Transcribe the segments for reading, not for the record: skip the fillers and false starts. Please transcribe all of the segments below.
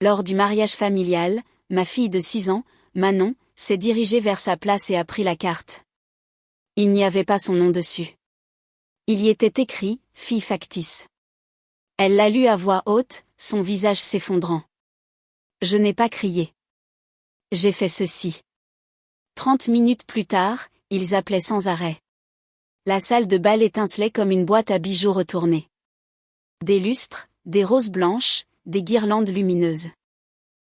Lors du mariage familial, ma fille de 6 ans, Manon, s'est dirigée vers sa place et a pris la carte. Il n'y avait pas son nom dessus. Il y était écrit « Fille factice ». Elle l'a lu à voix haute, son visage s'effondrant. Je n'ai pas crié. J'ai fait ceci. 30 minutes plus tard, ils appelaient sans arrêt. La salle de bal étincelait comme une boîte à bijoux retournée. Des lustres, des roses blanches, des guirlandes lumineuses.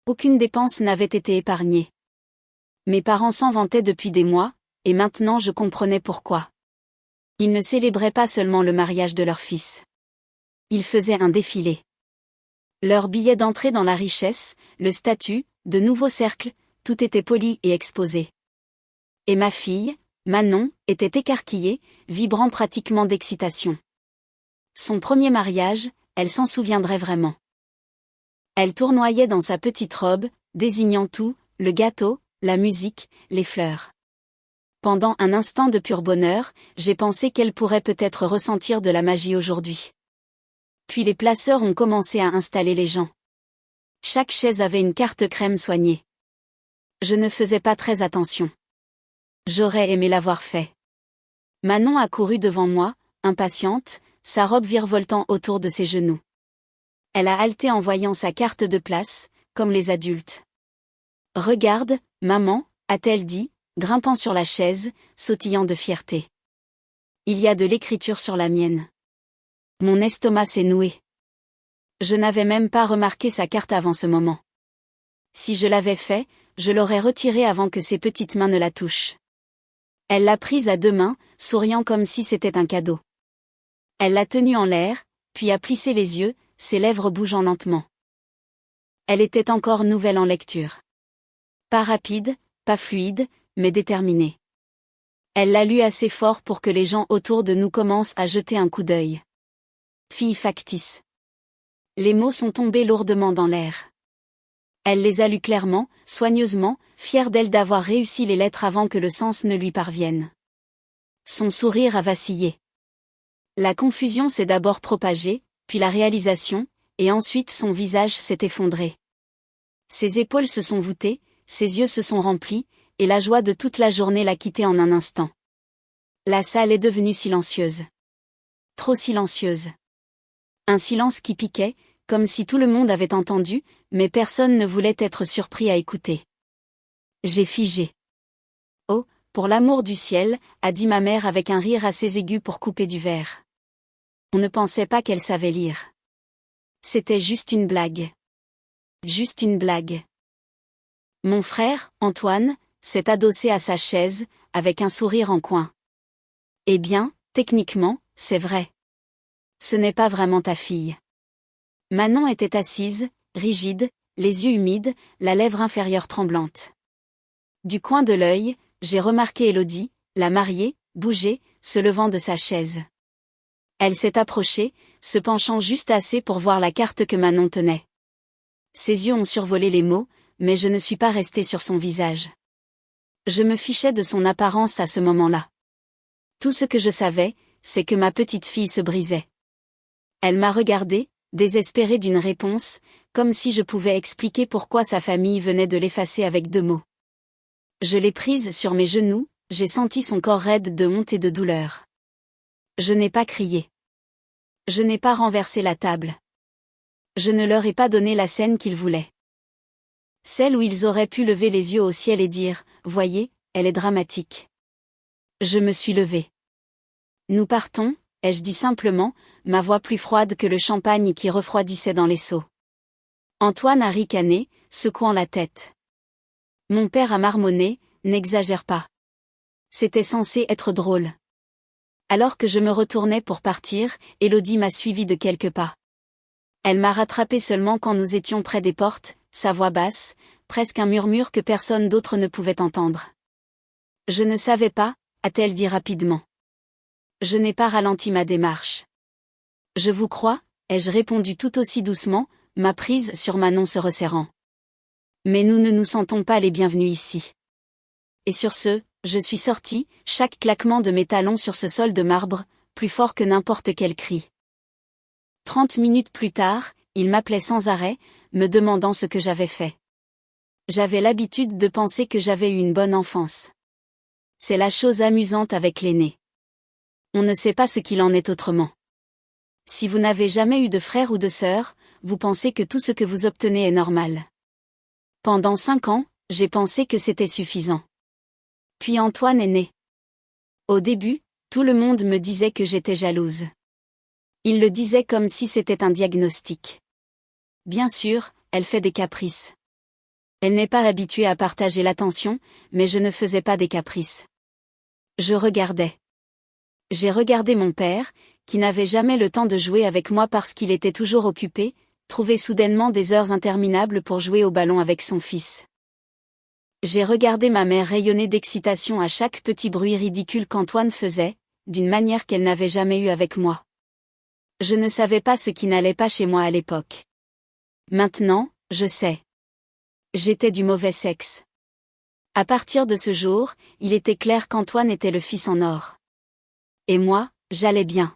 Aucune dépense n'avait été épargnée. Mes parents s'en vantaient depuis des mois, et maintenant je comprenais pourquoi. Ils ne célébraient pas seulement le mariage de leur fils. Ils faisaient un défilé. Leur billet d'entrée dans la richesse, le statut, de nouveaux cercles, tout était poli et exposé. Et ma fille, Manon, était écarquillée, vibrant pratiquement d'excitation. Son premier mariage, elle s'en souviendrait vraiment. Elle tournoyait dans sa petite robe, désignant tout, le gâteau, la musique, les fleurs. Pendant un instant de pur bonheur, j'ai pensé qu'elle pourrait peut-être ressentir de la magie aujourd'hui. Puis les placeurs ont commencé à installer les gens. Chaque chaise avait une carte crème soignée. Je ne faisais pas très attention. J'aurais aimé l'avoir fait. Manon a couru devant moi, impatiente, sa robe virevoltant autour de ses genoux. Elle a halté en voyant sa carte de place, comme les adultes. « Regarde, maman » a-t-elle dit, grimpant sur la chaise, sautillant de fierté. Il y a de l'écriture sur la mienne. Mon estomac s'est noué. Je n'avais même pas remarqué sa carte avant ce moment. Si je l'avais fait, je l'aurais retirée avant que ses petites mains ne la touchent. Elle l'a prise à 2 mains, souriant comme si c'était un cadeau. Elle l'a tenue en l'air, puis a plissé les yeux, ses lèvres bougeant lentement. Elle était encore nouvelle en lecture. Pas rapide, pas fluide, mais déterminée. Elle l'a lu assez fort pour que les gens autour de nous commencent à jeter un coup d'œil. Fille factice. Les mots sont tombés lourdement dans l'air. Elle les a lus clairement, soigneusement, fière d'elle d'avoir réussi les lettres avant que le sens ne lui parvienne. Son sourire a vacillé. La confusion s'est d'abord propagée, puis la réalisation, et ensuite son visage s'est effondré. Ses épaules se sont voûtées, ses yeux se sont remplis, et la joie de toute la journée l'a quitté en un instant. La salle est devenue silencieuse. Trop silencieuse. Un silence qui piquait, comme si tout le monde avait entendu, mais personne ne voulait être surpris à écouter. J'ai figé. « Oh, pour l'amour du ciel » a dit ma mère avec un rire assez aigu pour couper du verre. On ne pensait pas qu'elle savait lire. C'était juste une blague. Juste une blague. Mon frère, Antoine, s'est adossé à sa chaise, avec un sourire en coin. Eh bien, techniquement, c'est vrai. Ce n'est pas vraiment ta fille. Manon était assise, rigide, les yeux humides, la lèvre inférieure tremblante. Du coin de l'œil, j'ai remarqué Élodie, la mariée, bouger, se levant de sa chaise. Elle s'est approchée, se penchant juste assez pour voir la carte que Manon tenait. Ses yeux ont survolé les mots, mais je ne suis pas restée sur son visage. Je me fichais de son apparence à ce moment-là. Tout ce que je savais, c'est que ma petite fille se brisait. Elle m'a regardée, désespérée d'une réponse, comme si je pouvais expliquer pourquoi sa famille venait de l'effacer avec 2 mots. Je l'ai prise sur mes genoux, j'ai senti son corps raide de honte et de douleur. Je n'ai pas crié. Je n'ai pas renversé la table. Je ne leur ai pas donné la scène qu'ils voulaient. Celle où ils auraient pu lever les yeux au ciel et dire « Voyez, elle est dramatique ». Je me suis levée. « Nous partons », ai-je dit simplement, ma voix plus froide que le champagne qui refroidissait dans les seaux. Antoine a ricané, secouant la tête. Mon père a marmonné, « N'exagère pas. C'était censé être drôle. » Alors que je me retournais pour partir, Élodie m'a suivi de quelques pas. Elle m'a rattrapé seulement quand nous étions près des portes, sa voix basse, presque un murmure que personne d'autre ne pouvait entendre. « Je ne savais pas », a-t-elle dit rapidement. Je n'ai pas ralenti ma démarche. « Je vous crois », ai-je répondu tout aussi doucement, ma prise sur Manon se resserrant. Mais nous ne nous sentons pas les bienvenus ici. Et sur ce, je suis sortie, chaque claquement de mes talons sur ce sol de marbre, plus fort que n'importe quel cri. 30 minutes plus tard, il m'appelait sans arrêt, me demandant ce que j'avais fait. J'avais l'habitude de penser que j'avais eu une bonne enfance. C'est la chose amusante avec l'aîné. On ne sait pas ce qu'il en est autrement. Si vous n'avez jamais eu de frère ou de sœur, vous pensez que tout ce que vous obtenez est normal. Pendant 5 ans, j'ai pensé que c'était suffisant. Puis Antoine est né. Au début, tout le monde me disait que j'étais jalouse. Il le disait comme si c'était un diagnostic. Bien sûr, elle fait des caprices. Elle n'est pas habituée à partager l'attention, mais je ne faisais pas des caprices. Je regardais. J'ai regardé mon père, qui n'avait jamais le temps de jouer avec moi parce qu'il était toujours occupé, trouver soudainement des heures interminables pour jouer au ballon avec son fils. J'ai regardé ma mère rayonner d'excitation à chaque petit bruit ridicule qu'Antoine faisait, d'une manière qu'elle n'avait jamais eue avec moi. Je ne savais pas ce qui n'allait pas chez moi à l'époque. Maintenant, je sais. J'étais du mauvais sexe. À partir de ce jour, il était clair qu'Antoine était le fils en or. Et moi, j'allais bien.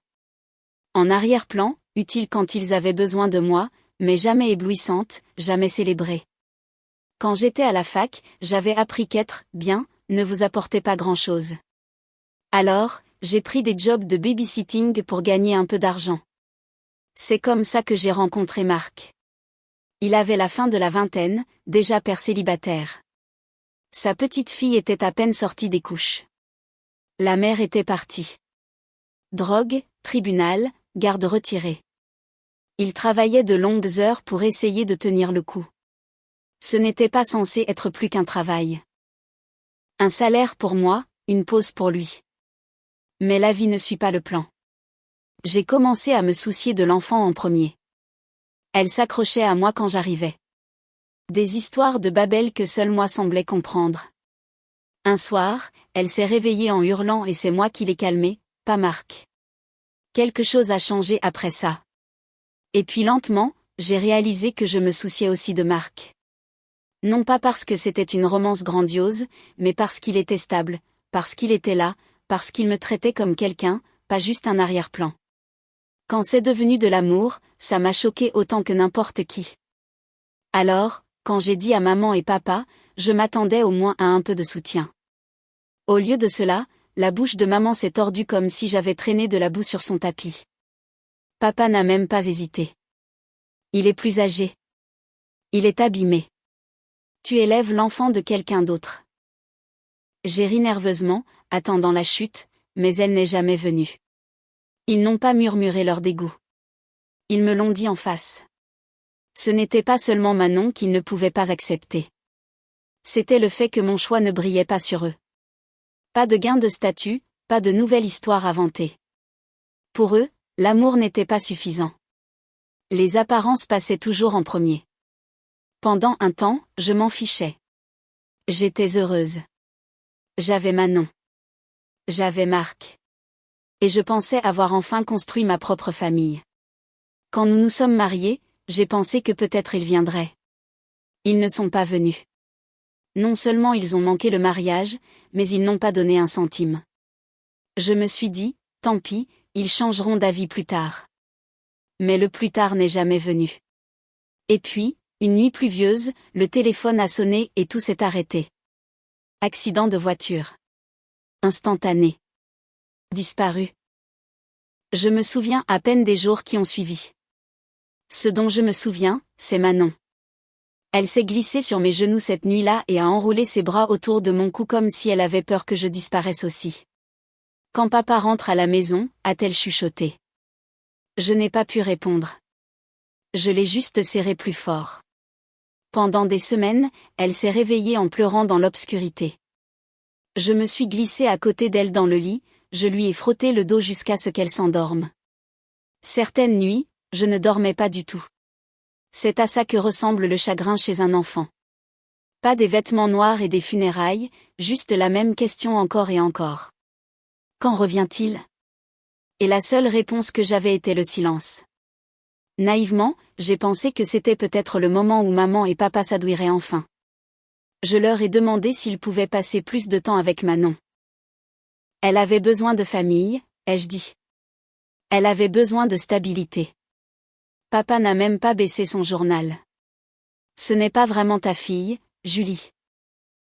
En arrière-plan, utile quand ils avaient besoin de moi, mais jamais éblouissante, jamais célébrée. Quand j'étais à la fac, j'avais appris qu'être bien ne vous apportait pas grand-chose. Alors, j'ai pris des jobs de babysitting pour gagner un peu d'argent. C'est comme ça que j'ai rencontré Marc. Il avait la fin de la vingtaine, déjà père célibataire. Sa petite fille était à peine sortie des couches. La mère était partie. Drogue, tribunal, garde retirée. Il travaillait de longues heures pour essayer de tenir le coup. Ce n'était pas censé être plus qu'un travail. Un salaire pour moi, une pause pour lui. Mais la vie ne suit pas le plan. J'ai commencé à me soucier de l'enfant en premier. Elle s'accrochait à moi quand j'arrivais. Des histoires de Babel que seul moi semblais comprendre. Un soir, elle s'est réveillée en hurlant et c'est moi qui l'ai calmée, pas Marc. Quelque chose a changé après ça. Et puis lentement, j'ai réalisé que je me souciais aussi de Marc. Non pas parce que c'était une romance grandiose, mais parce qu'il était stable, parce qu'il était là, parce qu'il me traitait comme quelqu'un, pas juste un arrière-plan. Quand c'est devenu de l'amour, ça m'a choqué autant que n'importe qui. Alors, quand j'ai dit à maman et papa, je m'attendais au moins à un peu de soutien. Au lieu de cela, la bouche de maman s'est tordue comme si j'avais traîné de la boue sur son tapis. Papa n'a même pas hésité. Il est plus âgé. Il est abîmé. Tu élèves l'enfant de quelqu'un d'autre. J'ai ri nerveusement, attendant la chute, mais elle n'est jamais venue. Ils n'ont pas murmuré leur dégoût. Ils me l'ont dit en face. Ce n'était pas seulement Manon qu'ils ne pouvaient pas accepter. C'était le fait que mon choix ne brillait pas sur eux. Pas de gain de statut, pas de nouvelle histoire inventée. Pour eux, l'amour n'était pas suffisant. Les apparences passaient toujours en premier. Pendant un temps, je m'en fichais. J'étais heureuse. J'avais Manon. J'avais Marc. Et je pensais avoir enfin construit ma propre famille. Quand nous nous sommes mariés, j'ai pensé que peut-être ils viendraient. Ils ne sont pas venus. Non seulement ils ont manqué le mariage, mais ils n'ont pas donné un centime. Je me suis dit, tant pis, ils changeront d'avis plus tard. Mais le plus tard n'est jamais venu. Et puis, une nuit pluvieuse, le téléphone a sonné et tout s'est arrêté. Accident de voiture. Instantané. Disparu. Je me souviens à peine des jours qui ont suivi. Ce dont je me souviens, c'est Manon. Elle s'est glissée sur mes genoux cette nuit-là et a enroulé ses bras autour de mon cou comme si elle avait peur que je disparaisse aussi. Quand papa rentre à la maison, a-t-elle chuchoté. Je n'ai pas pu répondre. Je l'ai juste serrée plus fort. Pendant des semaines, elle s'est réveillée en pleurant dans l'obscurité. Je me suis glissée à côté d'elle dans le lit, je lui ai frotté le dos jusqu'à ce qu'elle s'endorme. Certaines nuits, je ne dormais pas du tout. C'est à ça que ressemble le chagrin chez un enfant. Pas des vêtements noirs et des funérailles, juste la même question encore et encore. Quand revient-il ? Et la seule réponse que j'avais était le silence. Naïvement, j'ai pensé que c'était peut-être le moment où maman et papa s'adouiraient enfin. Je leur ai demandé s'ils pouvaient passer plus de temps avec Manon. Elle avait besoin de famille, ai-je dit. Elle avait besoin de stabilité. Papa n'a même pas baissé son journal. Ce n'est pas vraiment ta fille, Julie.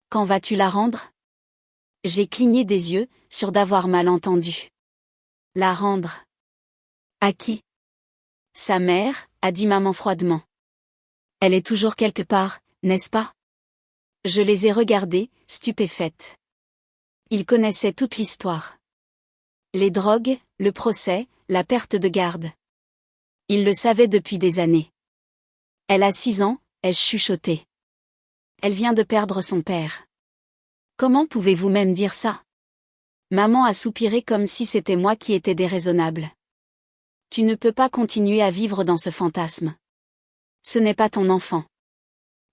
Quand vas-tu la rendre? J'ai cligné des yeux, sûr d'avoir mal entendu. La rendre. À qui? Sa mère, a dit maman froidement. Elle est toujours quelque part, n'est-ce pas? Je les ai regardés, stupéfaites. Ils connaissaient toute l'histoire. Les drogues, le procès, la perte de garde. Ils le savaient depuis des années. Elle a 6 ans, ai-je chuchoté. Elle vient de perdre son père. Comment pouvez-vous même dire ça? Maman a soupiré comme si c'était moi qui étais déraisonnable. Tu ne peux pas continuer à vivre dans ce fantasme. Ce n'est pas ton enfant.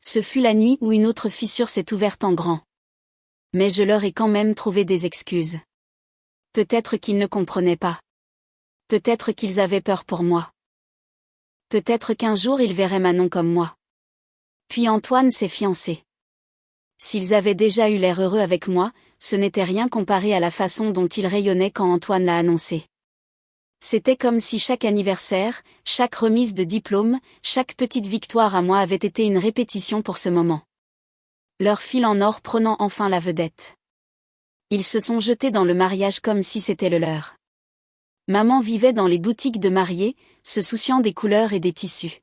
Ce fut la nuit où une autre fissure s'est ouverte en grand. Mais je leur ai quand même trouvé des excuses. Peut-être qu'ils ne comprenaient pas. Peut-être qu'ils avaient peur pour moi. Peut-être qu'un jour ils verraient Manon comme moi. Puis Antoine s'est fiancé. S'ils avaient déjà eu l'air heureux avec moi, ce n'était rien comparé à la façon dont ils rayonnaient quand Antoine l'a annoncé. C'était comme si chaque anniversaire, chaque remise de diplôme, chaque petite victoire à moi avait été une répétition pour ce moment. Leur fil en or prenant enfin la vedette. Ils se sont jetés dans le mariage comme si c'était le leur. Maman vivait dans les boutiques de mariés, se souciant des couleurs et des tissus.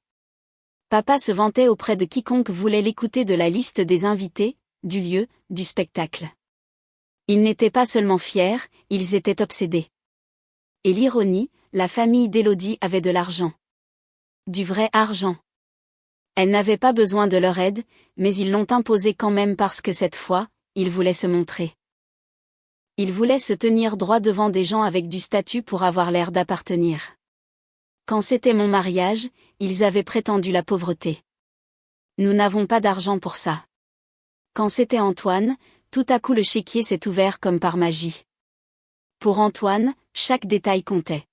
Papa se vantait auprès de quiconque voulait l'écouter de la liste des invités, du lieu, du spectacle. Ils n'étaient pas seulement fiers, ils étaient obsédés. Et l'ironie, la famille d'Élodie avait de l'argent. Du vrai argent. Elle n'avait pas besoin de leur aide, mais ils l'ont imposé quand même parce que cette fois, ils voulaient se montrer. Ils voulaient se tenir droit devant des gens avec du statut pour avoir l'air d'appartenir. Quand c'était mon mariage, ils avaient prétendu la pauvreté. Nous n'avons pas d'argent pour ça. Quand c'était Antoine, tout à coup le chéquier s'est ouvert comme par magie. Pour Antoine, chaque détail comptait.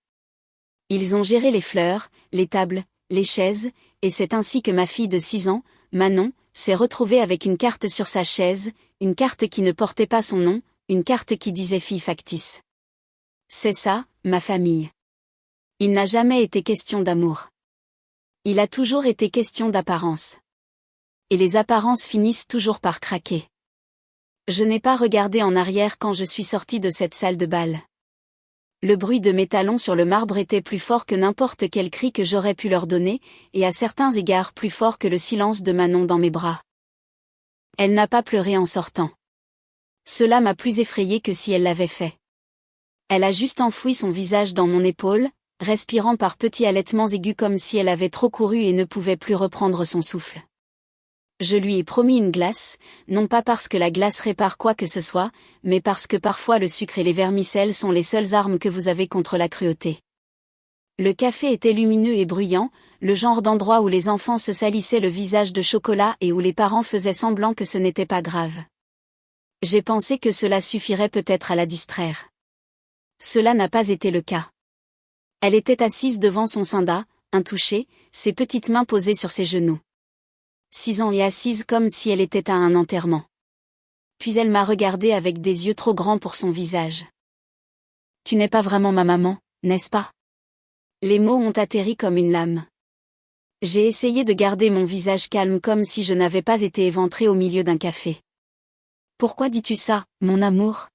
Ils ont géré les fleurs, les tables, les chaises, et c'est ainsi que ma fille de 6 ans, Manon, s'est retrouvée avec une carte sur sa chaise, une carte qui ne portait pas son nom, une carte qui disait fille factice. C'est ça, ma famille. Il n'a jamais été question d'amour. Il a toujours été question d'apparence. Et les apparences finissent toujours par craquer. Je n'ai pas regardé en arrière quand je suis sortie de cette salle de bal. Le bruit de mes talons sur le marbre était plus fort que n'importe quel cri que j'aurais pu leur donner, et à certains égards plus fort que le silence de Manon dans mes bras. Elle n'a pas pleuré en sortant. Cela m'a plus effrayée que si elle l'avait fait. Elle a juste enfoui son visage dans mon épaule, respirant par petits halètements aigus comme si elle avait trop couru et ne pouvait plus reprendre son souffle. Je lui ai promis une glace, non pas parce que la glace répare quoi que ce soit, mais parce que parfois le sucre et les vermicelles sont les seules armes que vous avez contre la cruauté. Le café était lumineux et bruyant, le genre d'endroit où les enfants se salissaient le visage de chocolat et où les parents faisaient semblant que ce n'était pas grave. J'ai pensé que cela suffirait peut-être à la distraire. Cela n'a pas été le cas. Elle était assise devant son Sinda, intouchée, ses petites mains posées sur ses genoux. 6 ans et assise comme si elle était à un enterrement. Puis elle m'a regardée avec des yeux trop grands pour son visage. Tu n'es pas vraiment ma maman, n'est-ce pas? Les mots ont atterri comme une lame. J'ai essayé de garder mon visage calme comme si je n'avais pas été éventrée au milieu d'un café. Pourquoi dis-tu ça, mon amour?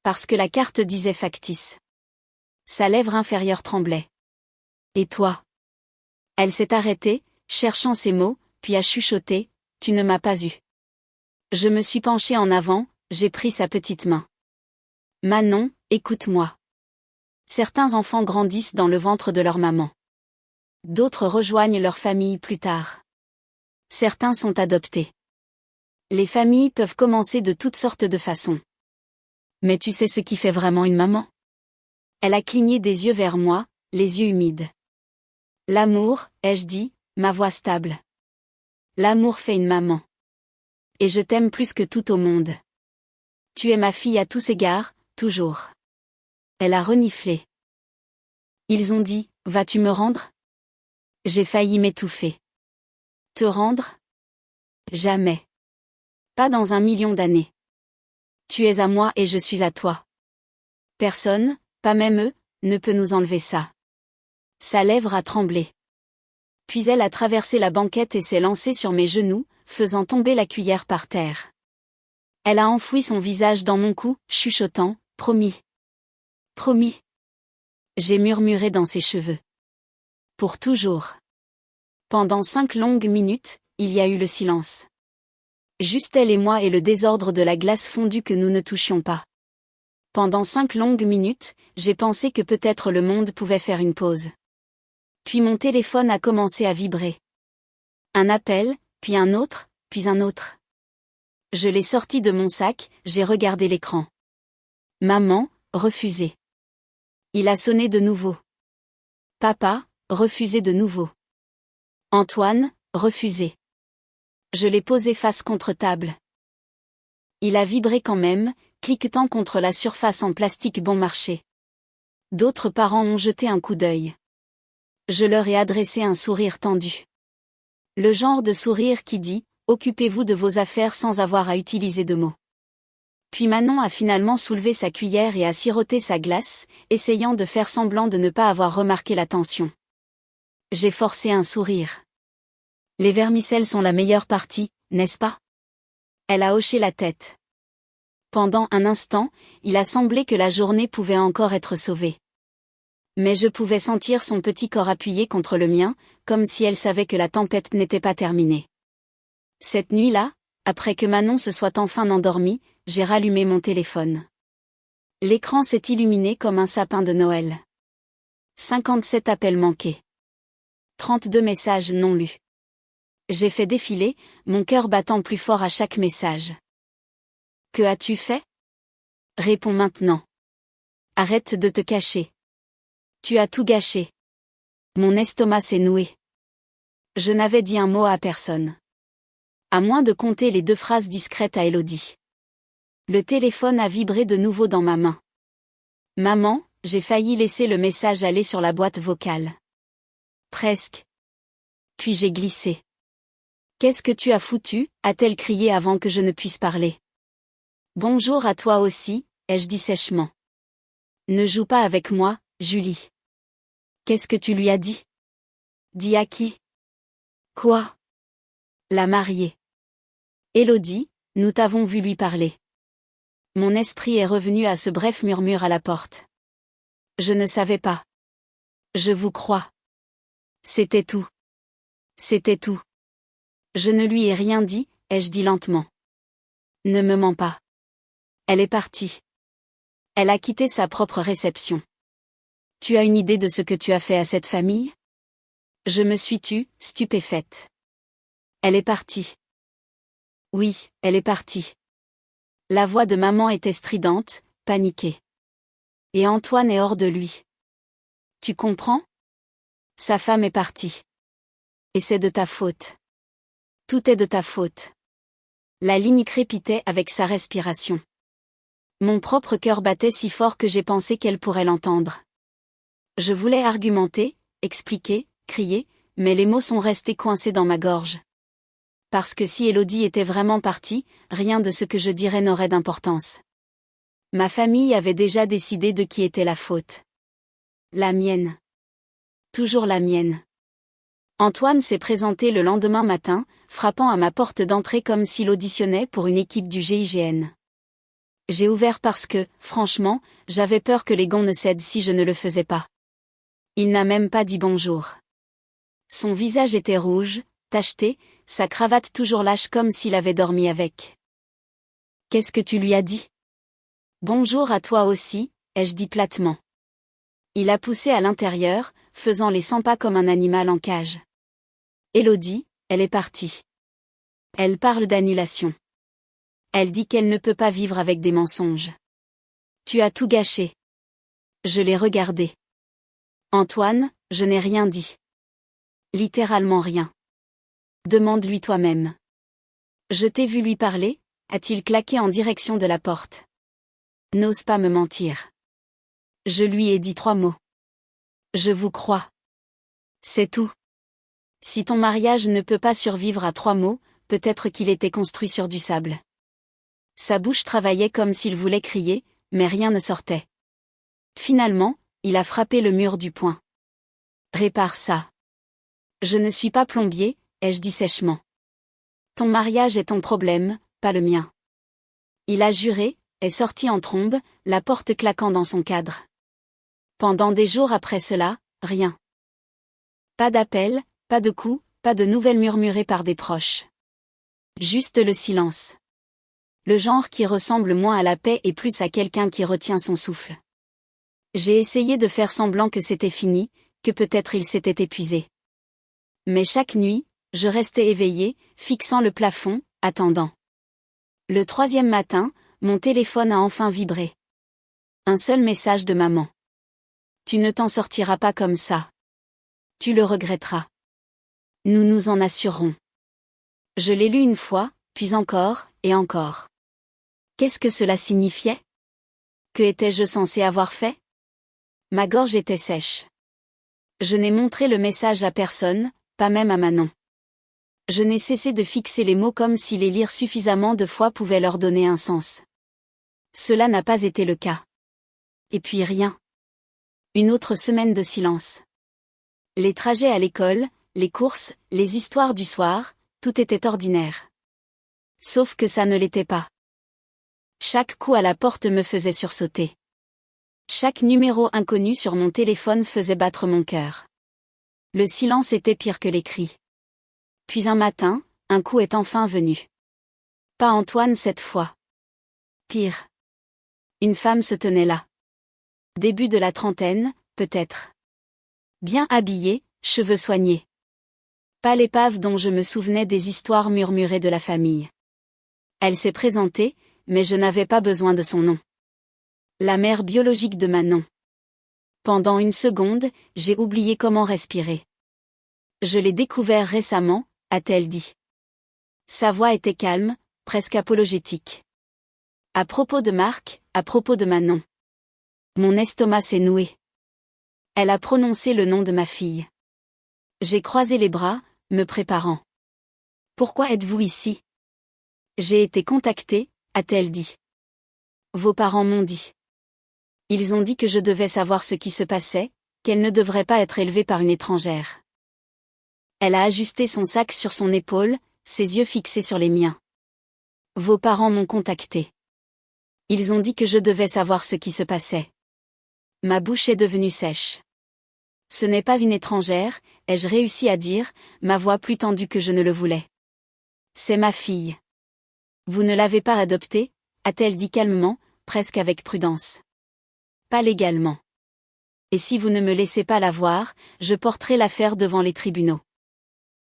Parce que la carte disait factice. Sa lèvre inférieure tremblait. Et toi? Elle s'est arrêtée, cherchant ses mots, puis a chuchoté, tu ne m'as pas eu. Je me suis penchée en avant, j'ai pris sa petite main. Manon, écoute-moi. Certains enfants grandissent dans le ventre de leur maman. D'autres rejoignent leur famille plus tard. Certains sont adoptés. Les familles peuvent commencer de toutes sortes de façons. Mais tu sais ce qui fait vraiment une maman? Elle a cligné des yeux vers moi, les yeux humides. L'amour, ai-je dit, ma voix stable. L'amour fait une maman. Et je t'aime plus que tout au monde. Tu es ma fille à tous égards, toujours. Elle a reniflé. Ils ont dit, vas-tu me rendre? J'ai failli m'étouffer. Te rendre? Jamais. Pas dans 1 million d'années. Tu es à moi et je suis à toi. Personne, pas même eux, ne peut nous enlever ça. Sa lèvre a tremblé. Puis elle a traversé la banquette et s'est lancée sur mes genoux, faisant tomber la cuillère par terre. Elle a enfoui son visage dans mon cou, chuchotant « Promis. Promis. » J'ai murmuré dans ses cheveux. Pour toujours. Pendant 5 longues minutes, il y a eu le silence. Juste elle et moi et le désordre de la glace fondue que nous ne touchions pas. Pendant 5 longues minutes, j'ai pensé que peut-être le monde pouvait faire une pause. Puis mon téléphone a commencé à vibrer. Un appel, puis un autre, puis un autre. Je l'ai sorti de mon sac, j'ai regardé l'écran. Maman, refusé. Il a sonné de nouveau. Papa, refusé de nouveau. Antoine, refusé. Je l'ai posé face contre table. Il a vibré quand même, cliquetant contre la surface en plastique bon marché. D'autres parents ont jeté un coup d'œil. Je leur ai adressé un sourire tendu. Le genre de sourire qui dit « Occupez-vous de vos affaires sans avoir à utiliser de mots ». Puis Manon a finalement soulevé sa cuillère et a siroté sa glace, essayant de faire semblant de ne pas avoir remarqué la tension. J'ai forcé un sourire. Les vermicelles sont la meilleure partie, n'est-ce pas? Elle a hoché la tête. Pendant un instant, il a semblé que la journée pouvait encore être sauvée. Mais je pouvais sentir son petit corps appuyé contre le mien, comme si elle savait que la tempête n'était pas terminée. Cette nuit-là, après que Manon se soit enfin endormie, j'ai rallumé mon téléphone. L'écran s'est illuminé comme un sapin de Noël. 57 appels manqués. 32 messages non lus. J'ai fait défiler, mon cœur battant plus fort à chaque message. Que as-tu fait? Réponds maintenant. Arrête de te cacher. Tu as tout gâché. Mon estomac s'est noué. Je n'avais dit un mot à personne. À moins de compter les 2 phrases discrètes à Élodie. Le téléphone a vibré de nouveau dans ma main. Maman, j'ai failli laisser le message aller sur la boîte vocale. Presque. Puis j'ai glissé. Qu'est-ce que tu as foutu? A-t-elle crié avant que je ne puisse parler. Bonjour à toi aussi, ai-je dit sèchement. Ne joue pas avec moi, Julie. Qu'est-ce que tu lui as dit? Dis à qui? Quoi? La mariée. Élodie, nous t'avons vu lui parler. Mon esprit est revenu à ce bref murmure à la porte. Je ne savais pas. Je vous crois. C'était tout. C'était tout. Je ne lui ai rien dit, ai-je dit lentement. Ne me mens pas. Elle est partie. Elle a quitté sa propre réception. Tu as une idée de ce que tu as fait à cette famille? Je me suis tue, stupéfaite. Elle est partie. Oui, elle est partie. La voix de maman était stridente, paniquée. Et Antoine est hors de lui. Tu comprends? Sa femme est partie. Et c'est de ta faute. Tout est de ta faute. La ligne crépitait avec sa respiration. Mon propre cœur battait si fort que j'ai pensé qu'elle pourrait l'entendre. Je voulais argumenter, expliquer, crier, mais les mots sont restés coincés dans ma gorge. Parce que si Élodie était vraiment partie, rien de ce que je dirais n'aurait d'importance. Ma famille avait déjà décidé de qui était la faute. La mienne. Toujours la mienne. Antoine s'est présenté le lendemain matin, frappant à ma porte d'entrée comme s'il auditionnait pour une équipe du GIGN. J'ai ouvert parce que, franchement, j'avais peur que les gonds ne cèdent si je ne le faisais pas. Il n'a même pas dit bonjour. Son visage était rouge, tacheté, sa cravate toujours lâche comme s'il avait dormi avec. Qu'est-ce que tu lui as dit? Bonjour à toi aussi, ai-je dit platement. Il a poussé à l'intérieur, faisant les 100 pas comme un animal en cage. Élodie, elle est partie. Elle parle d'annulation. Elle dit qu'elle ne peut pas vivre avec des mensonges. Tu as tout gâché. Je l'ai regardé. Antoine, je n'ai rien dit. Littéralement rien. Demande-lui toi-même. Je t'ai vu lui parler, a-t-il claqué en direction de la porte. N'ose pas me mentir. Je lui ai dit 3 mots. Je vous crois. C'est tout. Si ton mariage ne peut pas survivre à 3 mots, peut-être qu'il était construit sur du sable. Sa bouche travaillait comme s'il voulait crier, mais rien ne sortait. Finalement, il a frappé le mur du poing. Répare ça. Je ne suis pas plombier, ai-je dit sèchement. Ton mariage est ton problème, pas le mien. Il a juré, est sorti en trombe, la porte claquant dans son cadre. Pendant des jours après cela, rien. Pas d'appel, pas de coups, pas de nouvelles murmurées par des proches. Juste le silence. Le genre qui ressemble moins à la paix et plus à quelqu'un qui retient son souffle. J'ai essayé de faire semblant que c'était fini, que peut-être il s'était épuisé. Mais chaque nuit, je restais éveillée, fixant le plafond, attendant. Le 3e matin, mon téléphone a enfin vibré. Un seul message de maman. Tu ne t'en sortiras pas comme ça. Tu le regretteras. Nous nous en assurerons. Je l'ai lu une fois, puis encore, et encore. Qu'est-ce que cela signifiait? Que étais-je censé avoir fait? Ma gorge était sèche. Je n'ai montré le message à personne, pas même à Manon. Je n'ai cessé de fixer les mots comme si les lire suffisamment de fois pouvait leur donner un sens. Cela n'a pas été le cas. Et puis rien. Une autre semaine de silence. Les trajets à l'école, les courses, les histoires du soir, tout était ordinaire. Sauf que ça ne l'était pas. Chaque coup à la porte me faisait sursauter. Chaque numéro inconnu sur mon téléphone faisait battre mon cœur. Le silence était pire que les cris. Puis un matin, un coup est enfin venu. Pas Antoine cette fois. Pire. Une femme se tenait là. Début de la trentaine, peut-être. Bien habillée, cheveux soignés. Pas l'épave dont je me souvenais des histoires murmurées de la famille. Elle s'est présentée, mais je n'avais pas besoin de son nom. La mère biologique de Manon. Pendant une seconde, j'ai oublié comment respirer. Je l'ai découvert récemment, a-t-elle dit. Sa voix était calme, presque apologétique. À propos de Marc, à propos de Manon. Mon estomac s'est noué. Elle a prononcé le nom de ma fille. J'ai croisé les bras, me préparant. Pourquoi êtes-vous ici? J'ai été contactée, a-t-elle dit. Vos parents m'ont dit. Ils ont dit que je devais savoir ce qui se passait, qu'elle ne devrait pas être élevée par une étrangère. Elle a ajusté son sac sur son épaule, ses yeux fixés sur les miens. Vos parents m'ont contacté. Ils ont dit que je devais savoir ce qui se passait. Ma bouche est devenue sèche. Ce n'est pas une étrangère, ai-je réussi à dire, ma voix plus tendue que je ne le voulais. C'est ma fille. Vous ne l'avez pas adoptée, a-t-elle dit calmement, presque avec prudence. Pas légalement. Et si vous ne me laissez pas la voir, je porterai l'affaire devant les tribunaux.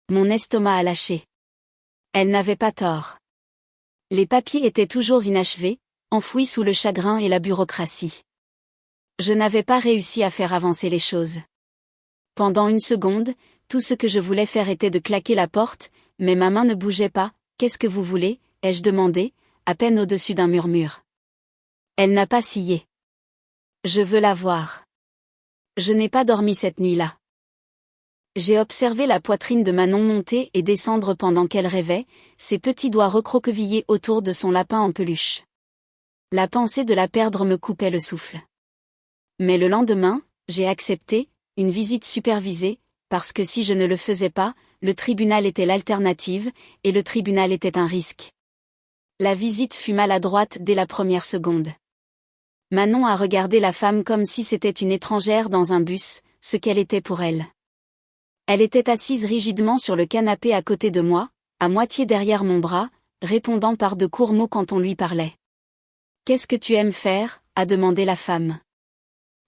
Mon estomac a lâché. Elle n'avait pas tort. Les papiers étaient toujours inachevés, enfouis sous le chagrin et la bureaucratie. Je n'avais pas réussi à faire avancer les choses. Pendant une seconde, tout ce que je voulais faire était de claquer la porte, mais ma main ne bougeait pas. Qu'est-ce que vous voulez, ai-je demandé, à peine au-dessus d'un murmure. Elle n'a pas scié. Je veux la voir. Je n'ai pas dormi cette nuit-là. J'ai observé la poitrine de Manon monter et descendre pendant qu'elle rêvait, ses petits doigts recroquevillés autour de son lapin en peluche. La pensée de la perdre me coupait le souffle. Mais le lendemain, j'ai accepté, une visite supervisée, parce que si je ne le faisais pas, le tribunal était l'alternative, et le tribunal était un risque. La visite fut maladroite dès la première seconde. Manon a regardé la femme comme si c'était une étrangère dans un bus, ce qu'elle était pour elle. Elle était assise rigidement sur le canapé à côté de moi, à moitié derrière mon bras, répondant par de courts mots quand on lui parlait. « Qu'est-ce que tu aimes faire ?» a demandé la femme.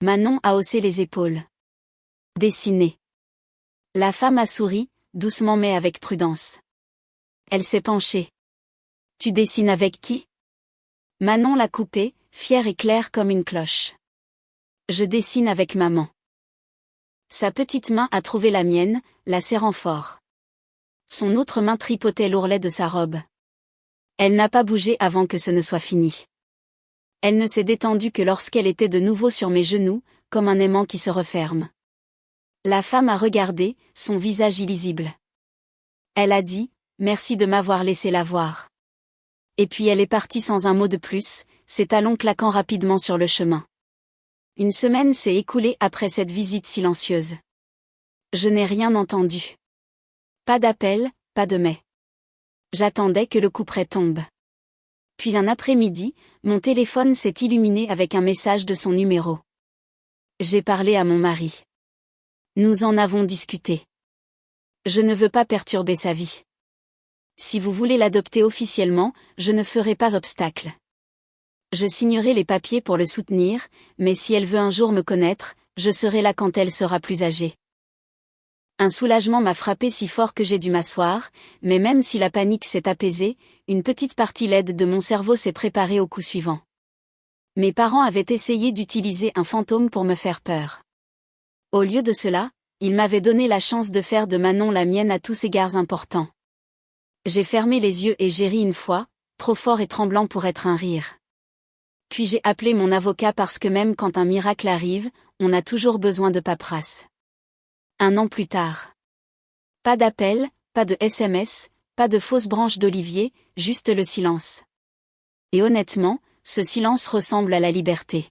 Manon a haussé les épaules. « Dessiner. » La femme a souri, doucement mais avec prudence. Elle s'est penchée. « Tu dessines avec qui ?» Manon l'a coupée, fière et claire comme une cloche. « Je dessine avec maman. » Sa petite main a trouvé la mienne, la serrant fort. Son autre main tripotait l'ourlet de sa robe. Elle n'a pas bougé avant que ce ne soit fini. Elle ne s'est détendue que lorsqu'elle était de nouveau sur mes genoux, comme un aimant qui se referme. La femme a regardé, son visage illisible. Elle a dit, « Merci de m'avoir laissé la voir. » Et puis elle est partie sans un mot de plus, ses talons claquant rapidement sur le chemin. Une semaine s'est écoulée après cette visite silencieuse. Je n'ai rien entendu. Pas d'appel, pas de mais. J'attendais que le couperet tombe. Puis un après-midi, mon téléphone s'est illuminé avec un message de son numéro. J'ai parlé à mon mari. Nous en avons discuté. Je ne veux pas perturber sa vie. Si vous voulez l'adopter officiellement, je ne ferai pas obstacle. Je signerai les papiers pour le soutenir, mais si elle veut un jour me connaître, je serai là quand elle sera plus âgée. Un soulagement m'a frappé si fort que j'ai dû m'asseoir, mais même si la panique s'est apaisée, une petite partie laide de mon cerveau s'est préparée au coup suivant. Mes parents avaient essayé d'utiliser un fantôme pour me faire peur. Au lieu de cela, ils m'avaient donné la chance de faire de Manon la mienne à tous égards importants. J'ai fermé les yeux et j'ai ri une fois, trop fort et tremblant pour être un rire. Puis j'ai appelé mon avocat parce que même quand un miracle arrive, on a toujours besoin de paperasse. 1 an plus tard. Pas d'appel, pas de SMS, pas de fausse branche d'olivier, juste le silence. Et honnêtement, ce silence ressemble à la liberté.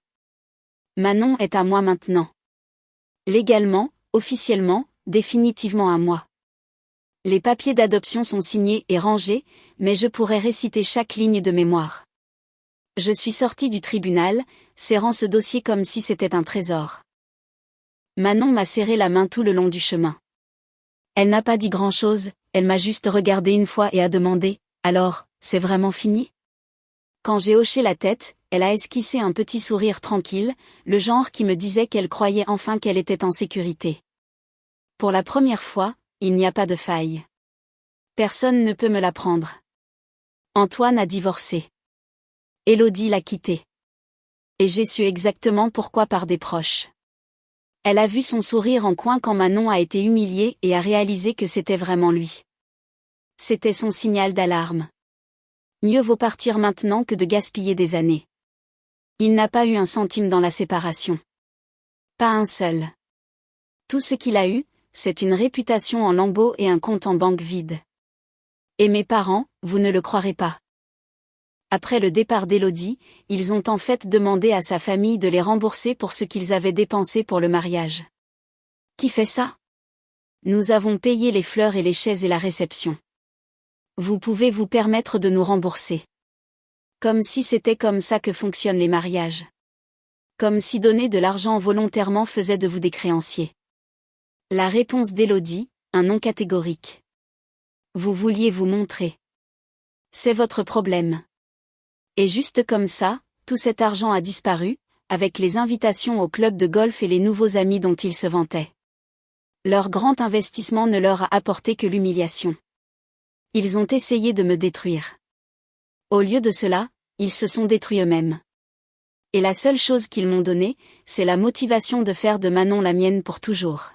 Manon est à moi maintenant. Légalement, officiellement, définitivement à moi. Les papiers d'adoption sont signés et rangés, mais je pourrais réciter chaque ligne de mémoire. Je suis sortie du tribunal, serrant ce dossier comme si c'était un trésor. Manon m'a serré la main tout le long du chemin. Elle n'a pas dit grand-chose, elle m'a juste regardé une fois et a demandé « Alors, c'est vraiment fini ?» Quand j'ai hoché la tête, elle a esquissé un petit sourire tranquille, le genre qui me disait qu'elle croyait enfin qu'elle était en sécurité. Pour la première fois, il n'y a pas de faille. Personne ne peut me la prendre. Antoine a divorcé. Élodie l'a quitté. Et j'ai su exactement pourquoi par des proches. Elle a vu son sourire en coin quand Manon a été humiliée et a réalisé que c'était vraiment lui. C'était son signal d'alarme. Mieux vaut partir maintenant que de gaspiller des années. Il n'a pas eu un centime dans la séparation. Pas un seul. Tout ce qu'il a eu, c'est une réputation en lambeaux et un compte en banque vide. Et mes parents, vous ne le croirez pas. Après le départ d'Élodie, ils ont en fait demandé à sa famille de les rembourser pour ce qu'ils avaient dépensé pour le mariage. Qui fait ça? Nous avons payé les fleurs et les chaises et la réception. Vous pouvez vous permettre de nous rembourser. Comme si c'était comme ça que fonctionnent les mariages. Comme si donner de l'argent volontairement faisait de vous des créanciers. La réponse d'Élodie, un non catégorique. Vous vouliez vous montrer. C'est votre problème. Et juste comme ça, tout cet argent a disparu, avec les invitations au club de golf et les nouveaux amis dont ils se vantaient. Leur grand investissement ne leur a apporté que l'humiliation. Ils ont essayé de me détruire. Au lieu de cela, ils se sont détruits eux-mêmes. Et la seule chose qu'ils m'ont donnée, c'est la motivation de faire de Manon la mienne pour toujours.